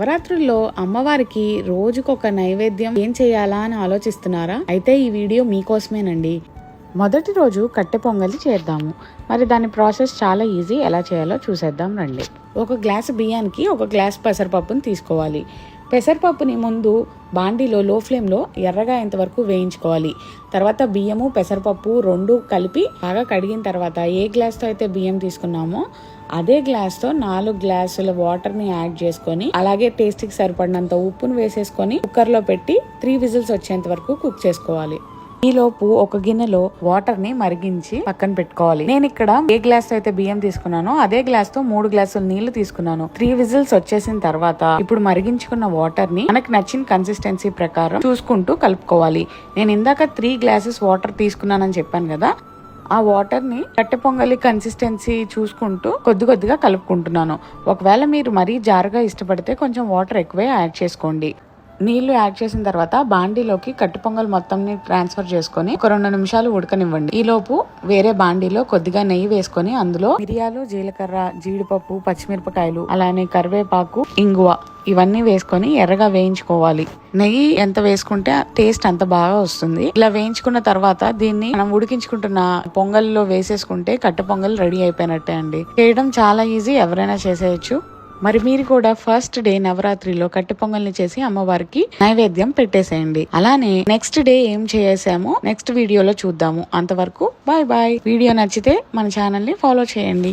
నవరాత్రుల్లో అమ్మవారికి రోజుకొక నైవేద్యం ఏం చేయాలా అని ఆలోచిస్తున్నారా? అయితే ఈ వీడియో మీకోసమేనండి. మొదటి రోజు కట్టె పొంగలి చేద్దాము. మరి దాని ప్రాసెస్ చాలా ఈజీ. ఎలా చేయాలో చూసేద్దాం రండి. ఒక గ్లాసు బియ్యానికి ఒక గ్లాస్ పెసరపప్పుని తీసుకోవాలి. పెసరపప్పుని ముందు బాండీలో లో ఫ్లేమ్లో ఎర్రగా ఇంతవరకు వేయించుకోవాలి. తర్వాత బియ్యము పెసరపప్పు రెండు కలిపి బాగా కడిగిన తర్వాత ఏ గ్లాస్తో అయితే బియ్యం తీసుకున్నామో అదే గ్లాస్తో 4 గ్లాసుల వాటర్ని యాడ్ చేసుకొని, అలాగే టేస్ట్కి సరిపడినంత ఉప్పును వేసేసుకొని కుక్కర్లో పెట్టి 3 విజిల్స్ వచ్చేంత వరకు కుక్ చేసుకోవాలి. ఈలోపు ఒక గిన్నెలో వాటర్ ని మరిగించి పక్కన పెట్టుకోవాలి. నేను ఇక్కడ ఏ గ్లాస్ తో అయితే బియ్యం తీసుకున్నానో అదే గ్లాస్ తో 3 గ్లాసుల నీళ్లు తీసుకున్నాను. 3 విజిల్స్ వచ్చేసిన తర్వాత ఇప్పుడు మరిగించుకున్న వాటర్ ని మనకు నచ్చిన కన్సిస్టెన్సీ ప్రకారం చూసుకుంటూ కలుపుకోవాలి. నేను ఇందాక 3 గ్లాసెస్ వాటర్ తీసుకున్నానని చెప్పాను కదా, ఆ వాటర్ ని కట్టె పొంగలి కన్సిస్టెన్సీ చూసుకుంటూ కొద్దిగా కలుపుకుంటున్నాను. ఒకవేళ మీరు మరీ జారుగా ఇష్టపడితే కొంచెం వాటర్ ఎక్కువే యాడ్ చేసుకోండి. నీళ్లు యాడ్ చేసిన తర్వాత బాండీలోకి కట్టు పొంగల్ మొత్తంని ట్రాన్స్ఫర్ చేసుకొని ఒక 2 నిమిషాలు ఉడకనివ్వండి. ఈలోపు వేరే బాండీలో కొద్దిగా నెయ్యి వేసుకొని అందులో మిరియాలు, జీలకర్ర, జీడిపప్పు, పచ్చిమిరపకాయలు, అలానే కరివేపాకు, ఇంగువ ఇవన్నీ వేసుకొని ఎర్రగా వేయించుకోవాలి. నెయ్యి ఎంత వేసుకుంటే టేస్ట్ అంత బాగా వస్తుంది. ఇలా వేయించుకున్న తర్వాత దీన్ని మనం ఉడికించుకుంటున్న పొంగల్లో వేసేసుకుంటే కట్టె పొంగల్ రెడీ అయిపోయినట్టే అండి. చేయడం చాలా ఈజీ, ఎవరైనా చేసేయచ్చు. మరి మీరు కూడా ఫస్ట్ డే నవరాత్రిలో కట్టె పొంగల్ని చేసి అమ్మవారికి నైవేద్యం పెట్టేసేయండి. అలానే నెక్స్ట్ డే ఏం చేసామో నెక్స్ట్ వీడియోలో చూద్దాము. అంతవరకు బాయ్ బాయ్. వీడియో నచ్చితే మన ఛానల్ ని ఫాలో చేయండి.